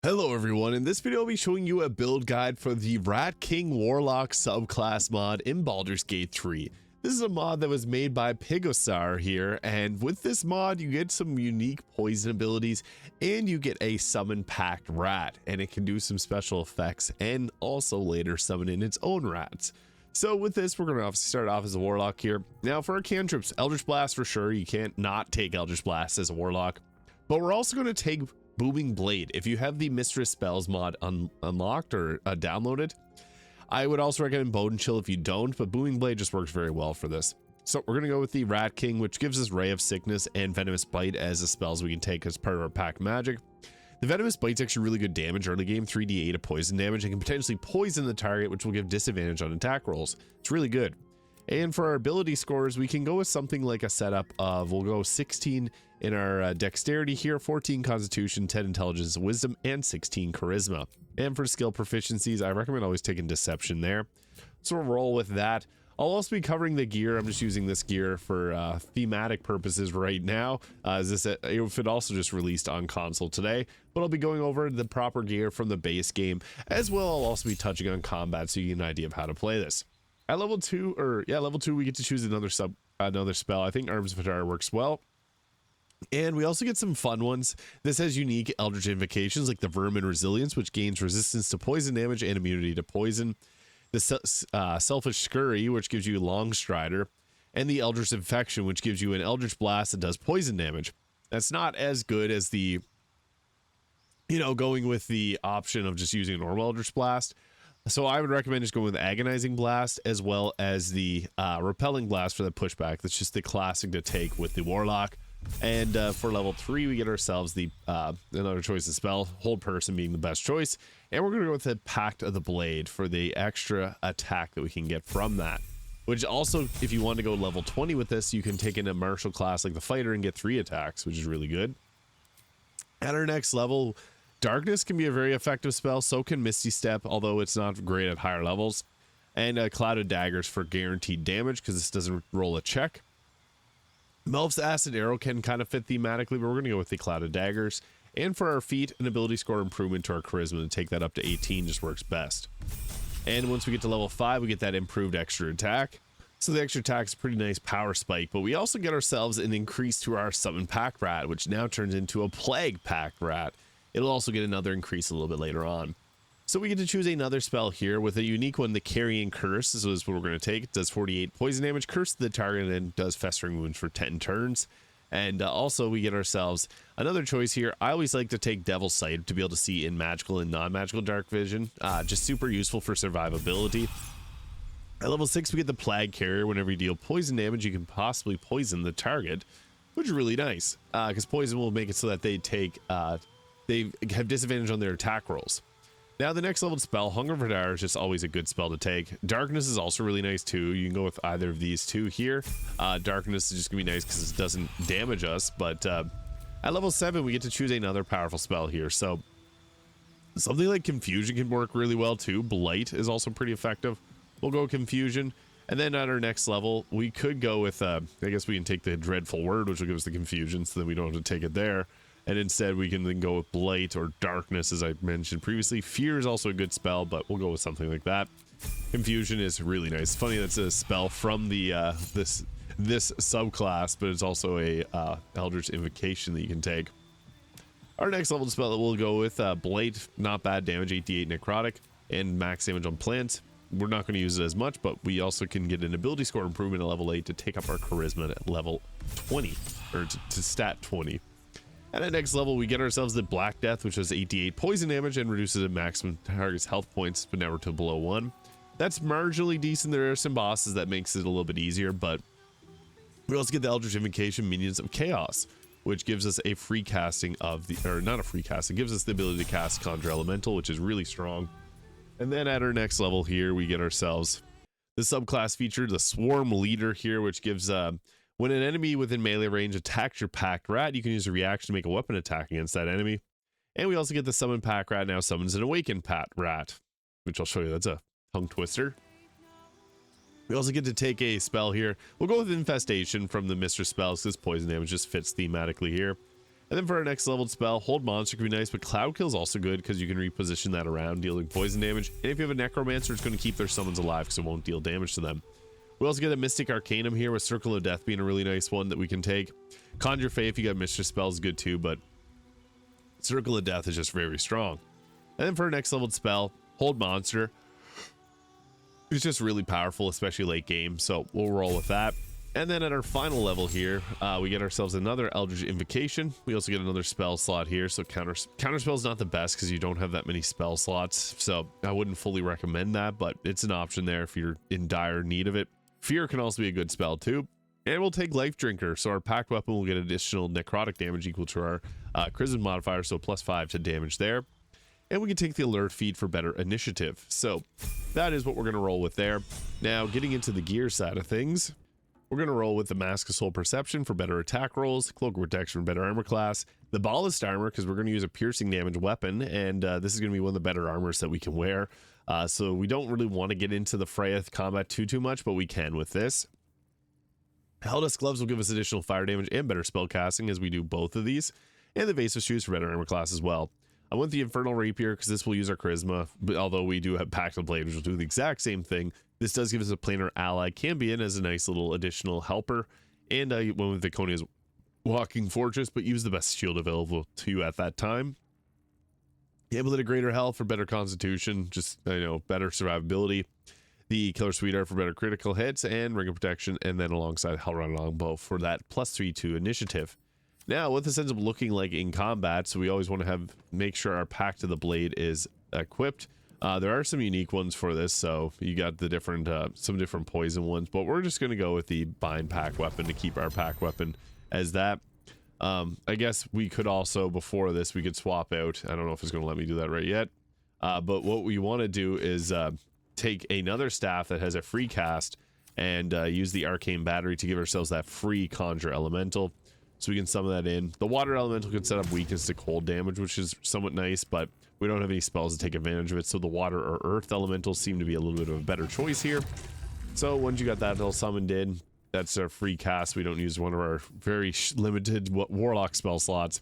Hello everyone, in this video I'll be showing you a build guide for the Rat King Warlock subclass mod in Baldur's Gate 3. This is a mod that was made by Pigousaur here, and with this mod you get some unique poison abilities and you get a summon packed rat, and it can do some special effects and also later summon in its own rats. So with this, we're going to obviously start off as a warlock here. Now for our cantrips, Eldritch Blast for sure, you can't not take Eldritch Blast as a warlock, but we're also going to take Booming Blade. If you have the Mistress Spells mod unlocked or downloaded, I would also recommend Bone Chill if you don't, but Booming Blade just works very well for this. So we're going to go with the Rat King, which gives us Ray of Sickness and Venomous Bite as the spells we can take as part of our pack magic. The Venomous Bite's actually really good damage early game, 3d8 of poison damage, and can potentially poison the target, which will give disadvantage on attack rolls. It's really good. And for our ability scores, we can go with something like a setup of, we'll go 16 in our dexterity here, 14 constitution, 10 intelligence and wisdom, and 16 charisma. And for skill proficiencies, I recommend always taking deception there. So we'll roll with that. I'll also be covering the gear. I'm just using this gear for thematic purposes right now, as this if it also just released on console today, but I'll be going over the proper gear from the base game, as well I'll also be touching on combat so you get an idea of how to play this. At level 2, we get to choose another spell. I think Arms Vitar works well. And we also get some fun ones. This has unique Eldritch invocations like the Vermin Resilience, which gains resistance to poison damage and immunity to poison. The Selfish Scurry, which gives you Long Strider. And the Eldritch Infection, which gives you an Eldritch Blast that does poison damage. That's not as good as the, going with the option of just using a normal Eldritch Blast. So I would recommend just going with Agonizing Blast as well as the Repelling Blast for the pushback. That's just the classic to take with the Warlock. And for level 3, we get ourselves the another choice of spell, Hold Person being the best choice. And we're going to go with the Pact of the Blade for the extra attack that we can get from that. Which also, if you want to go level 20 with this, you can take in a martial class like the Fighter and get 3 attacks, which is really good. At our next level, Darkness can be a very effective spell, so can Misty Step, although it's not great at higher levels. And Cloud of Daggers for guaranteed damage, because this doesn't roll a check. Melf's Acid Arrow can kind of fit thematically, but we're going to go with the Cloud of Daggers. And for our feat, an ability score improvement to our charisma to take that up to 18 just works best. And once we get to level 5, we get that improved extra attack. So the extra attack is a pretty nice power spike, but we also get ourselves an increase to our Summon Pack Rat, which now turns into a Plague Pack Rat. It'll also get another increase a little bit later on. So we get to choose another spell here with a unique one, the Carrion Curse. This is what we're going to take. It does 48 poison damage, curse to the target, and does festering wounds for 10 turns. And also we get ourselves another choice here. I always like to take Devil's Sight to be able to see in magical and non-magical dark vision. Just super useful for survivability. At level 6, we get the Plague Carrier. Whenever you deal poison damage, you can possibly poison the target, which is really nice, because poison will make it so that they have disadvantage on their attack rolls. Now the next level spell, Hunger for Dire, is just always a good spell to take. Darkness is also really nice too. You can go with either of these two here. Darkness is just gonna be nice because it doesn't damage us, but at level 7 we get to choose another powerful spell here. So something like Confusion can work really well too. Blight is also pretty effective. We'll go Confusion. And then at our next level, we could go with, I guess we can take the Dreadful Word, which will give us the Confusion, so then we don't have to take it there. And instead, we can then go with Blight or Darkness, as I mentioned previously. Fear is also a good spell, but we'll go with something like that. Confusion is really nice. It's funny that's a spell from the this subclass, but it's also a Eldritch Invocation that you can take. Our next level spell that we'll go with, Blight, not bad damage, 88 necrotic, and max damage on plants. We're not going to use it as much, but we also can get an ability score improvement at level 8 to take up our charisma at level 20, or to stat 20. And at next level, we get ourselves the Black Death, which does 88 poison damage and reduces the maximum target's health points, but never to below 1. That's marginally decent. There are some bosses that makes it a little bit easier, but we also get the Eldritch Invocation, Minions of Chaos, which gives us a free casting of the, or not a free casting, gives us the ability to cast Conjure Elemental, which is really strong. And then at our next level here, we get ourselves the subclass feature, the Swarm Leader here, which gives when an enemy within melee range attacks your packed rat, you can use a reaction to make a weapon attack against that enemy. And we also get the Summon Pack Rat now summons an Awakened Pat Rat, which I'll show you. That's a tongue twister. We also get to take a spell here. We'll go with Infestation from the Mistress spells, because poison damage just fits thematically here. And then for our next leveled spell, Hold Monster can be nice, but Cloud Kill is also good because you can reposition that around, dealing poison damage. And if you have a Necromancer, it's going to keep their summons alive because it won't deal damage to them. We also get a Mystic Arcanum here, with Circle of Death being a really nice one that we can take. Conjure Fae, if you got Mistress spells, is good too, but Circle of Death is just very strong. And then for our next leveled spell, Hold Monster. It's just really powerful, especially late game, so we'll roll with that. And then at our final level here, we get ourselves another Eldritch Invocation. We also get another spell slot here, so counterspell is not the best because you don't have that many spell slots, so I wouldn't fully recommend that, but it's an option there if you're in dire need of it. Fear can also be a good spell too. And we'll take Life Drinker, so our packed weapon will get additional necrotic damage equal to our charisma modifier, so +5 to damage there. And we can take the Alert Feat for better initiative. So that is what we're going to roll with there. Now, getting into the gear side of things, we're going to roll with the Mask of Soul Perception for better attack rolls, Cloak of Protection for better armor class, the Ballast Armor because we're going to use a piercing damage weapon, and this is going to be one of the better armors that we can wear. So we don't really want to get into the Freya combat too much, but we can with this. Helldust Gloves will give us additional fire damage and better spell casting as we do both of these, and the Evasive Shoes for better armor class as well. I went the Infernal Rapier because this will use our charisma, but although we do have Pact of Blade, which will do the exact same thing, this does give us a planar ally, can be in as a nice little additional helper. And I went with Viconia's Walking Fortress, but use the best shield available to you at that time. Amulet of Greater Health for better constitution, just, better survivability. The Killer Sweetheart for better critical hits, and Ring of Protection, and then alongside Hellrun Longbow for that +3 to initiative. Now, what this ends up looking like in combat, so we always want to make sure our Pact of the Blade is equipped. There are some unique ones for this, so you got the different, some different poison ones, but we're just going to go with the Bind Pack weapon to keep our pack weapon as that. I guess we could also, before this, we could swap out. I don't know if it's going to let me do that right yet, but what we want to do is take another staff that has a free cast and use the Arcane Battery to give ourselves that free Conjure Elemental. So we can summon that in. The Water Elemental can set up weakness to cold damage, which is somewhat nice, but we don't have any spells to take advantage of it, so the Water or Earth Elementals seem to be a little bit of a better choice here. So once you got that all summoned in, that's our free cast. We don't use one of our very limited Warlock spell slots.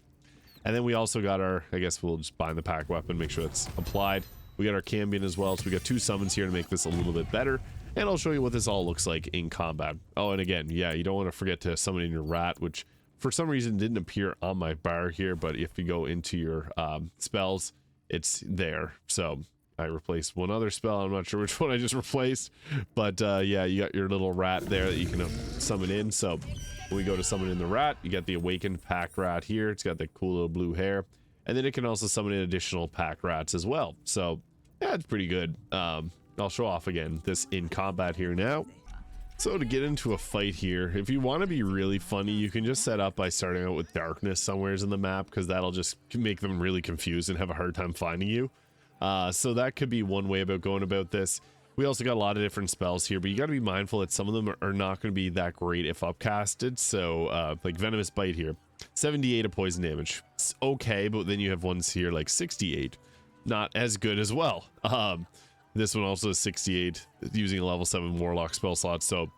And then we also got our, I guess we'll just bind the pack weapon, make sure it's applied. We got our Cambion as well, so we got 2 summons here to make this a little bit better. And I'll show you what this all looks like in combat. Oh, and again, yeah, you don't want to forget to summon in your Rat, which for some reason didn't appear on my bar here, but if you go into your spells, it's there. So I replaced one other spell. I'm not sure which one I just replaced, but yeah, you got your little rat there that you can summon in. So when we go to summon in the rat, you got the awakened pack rat here. It's got the cool little blue hair, and then it can also summon in additional pack rats as well. So yeah, it's pretty good. I'll show off again this in combat here now. So to get into a fight here, if you want to be really funny, you can just set up by starting out with darkness somewheres in the map, because that'll just make them really confused and have a hard time finding you. So that could be one way about going about this. We also got a lot of different spells here, but you got to be mindful that some of them are not going to be that great if upcasted. So like Venomous Bite here, 78 of poison damage. It's okay, but then you have ones here like 68. Not as good as well. This one also is 68 using a level 7 Warlock spell slot. So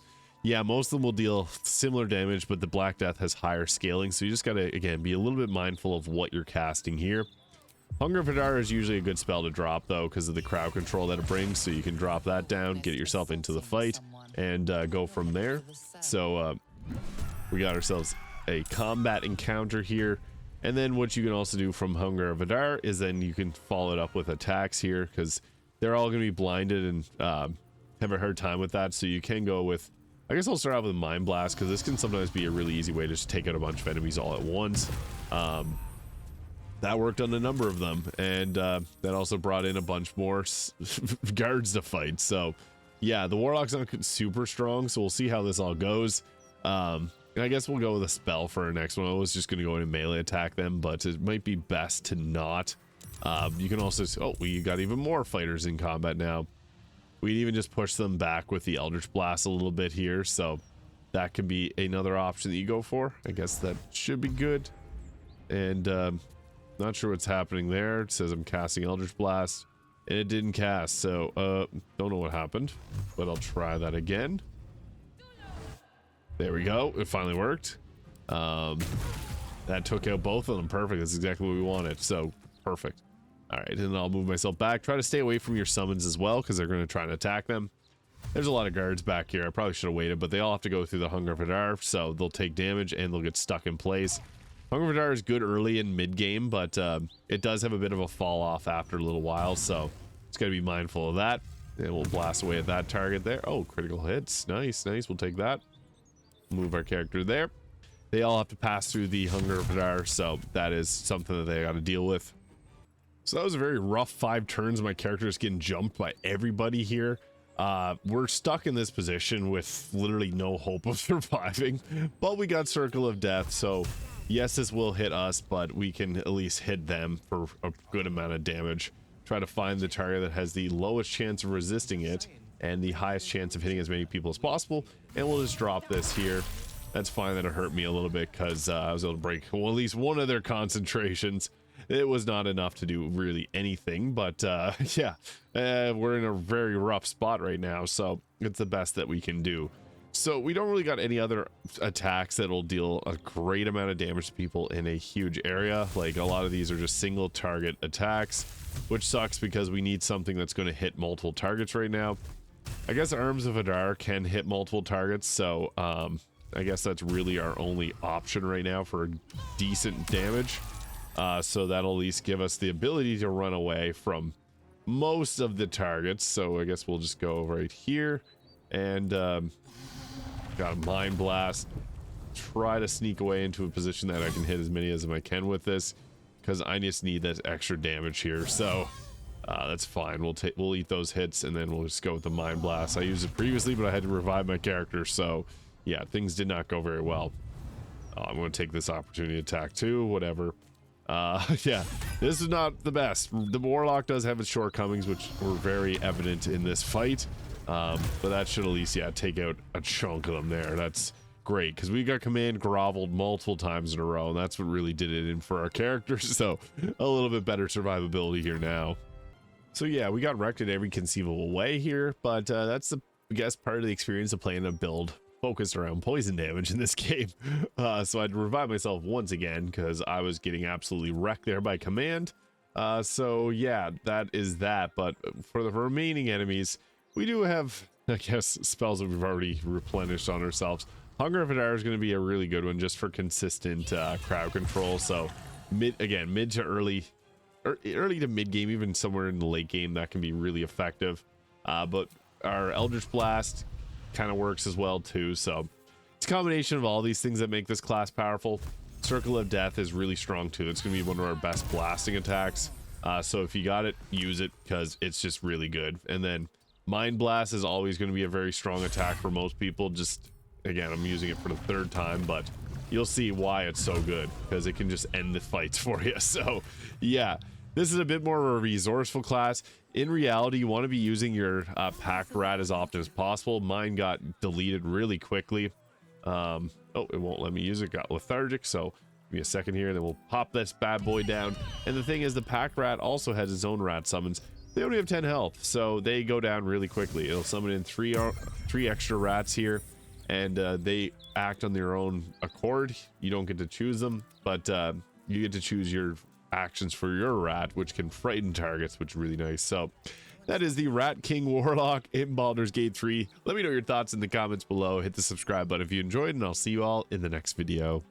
yeah, most of them will deal similar damage, but the Black Death has higher scaling. So you just got to, again, be a little bit mindful of what you're casting here. Hunger of Hadar is usually a good spell to drop, though, because of the crowd control that it brings. So you can drop that down, get yourself into the fight, and go from there. So we got ourselves a combat encounter here. And then what you can also do from Hunger of Hadar is then you can follow it up with attacks here, because they're all going to be blinded and have a hard time with that. So you can go with, I guess I'll start out with Mind Blast, because this can sometimes be a really easy way to just take out a bunch of enemies all at once. That worked on a number of them, and that also brought in a bunch more guards to fight. So yeah, the Warlock's not super strong, so we'll see how this all goes. And I guess we'll go with a spell for our next one. I was just going to go in and melee attack them, but it might be best to not. You can also, oh, we got even more fighters in combat now. We'd even just push them back with the Eldritch Blast a little bit here, so that could be another option that you go for. I guess that should be good. And not sure what's happening there. It says I'm casting Eldritch Blast, and it didn't cast, so don't know what happened, but I'll try that again. There we go, it finally worked. That took out both of them. Perfect. That's exactly what we wanted. So perfect. All right, and I'll move myself back. Try to stay away from your summons as well, because they're going to try and attack them. There's a lot of guards back here. I probably should have waited, but they all have to go through the Hunger of Hadar, so they'll take damage and they'll get stuck in place. Hunger of Hadar is good early in mid-game, but it does have a bit of a fall off after a little while, so it's got to be mindful of that. And we'll blast away at that target there. Oh, critical hits. Nice, nice. We'll take that. Move our character there. They all have to pass through the Hunger of Hadar, so that is something that they got to deal with. So that was a very rough 5 turns. My character is getting jumped by everybody here. We're stuck in this position with literally no hope of surviving, but we got Circle of Death, so yes, this will hit us, but we can at least hit them for a good amount of damage. Try to find the target that has the lowest chance of resisting it and the highest chance of hitting as many people as possible, and we'll just drop this here. That's fine. That'll hurt me a little bit because I was able to break, well, at least one of their concentrations. It was not enough to do really anything, but yeah, we're in a very rough spot right now, so it's the best that we can do. So we don't really got any other attacks that will deal a great amount of damage to people in a huge area. Like, a lot of these are just single target attacks, which sucks because we need something that's going to hit multiple targets right now. I guess Arms of Hadar can hit multiple targets, so I guess that's really our only option right now for decent damage. So that'll at least give us the ability to run away from most of the targets. So I guess we'll just go right here and got a Mind Blast. Try to sneak away into a position that I can hit as many as I can with this, because I just need that extra damage here. So that's fine. We'll eat those hits, and then we'll just go with the Mind Blast. I used it previously, but I had to revive my character, so yeah, things did not go very well. I'm going to take this opportunity to attack too, whatever. Yeah, this is not the best. The Warlock does have its shortcomings, which were very evident in this fight, but that should at least, yeah, take out a chunk of them there. That's great, because we got command groveled multiple times in a row, and that's what really did it in for our characters. So a little bit better survivability here now. So yeah, we got wrecked in every conceivable way here, but that's the, I guess, part of the experience of playing a build focused around poison damage in this game. So I'd revive myself once again because I was getting absolutely wrecked there by command. So yeah, that is that. But for the remaining enemies, we do have, I guess, spells that we've already replenished on ourselves. Hunger of Hadar is going to be a really good one just for consistent crowd control. So mid to early, or early to mid game, even somewhere in the late game, that can be really effective. But our Eldritch Blast kind of works as well too. So it's a combination of all these things that make this class powerful. Circle of Death is really strong too. It's going to be one of our best blasting attacks. So if you got it, use it, because it's just really good. And then Mind Blast is always going to be a very strong attack for most people. Just, again, I'm using it for the 3rd time, but you'll see why it's so good, because it can just end the fights for you. So yeah, this is a bit more of a resourceful class. In reality, you want to be using your packed rat as often as possible. Mine got deleted really quickly. Oh, it won't let me use it. Got lethargic, so give me a second here, and then we'll pop this bad boy down. And the thing is, the packed rat also has its own rat summons. They only have 10 health, so they go down really quickly. It'll summon in three extra rats here, and they act on their own accord. You don't get to choose them, but you get to choose your actions for your rat, which can frighten targets, which is really nice. So that is the Rat King Warlock in Baldur's Gate 3. Let me know your thoughts in the comments below. Hit the subscribe button if you enjoyed, and I'll see you all in the next video.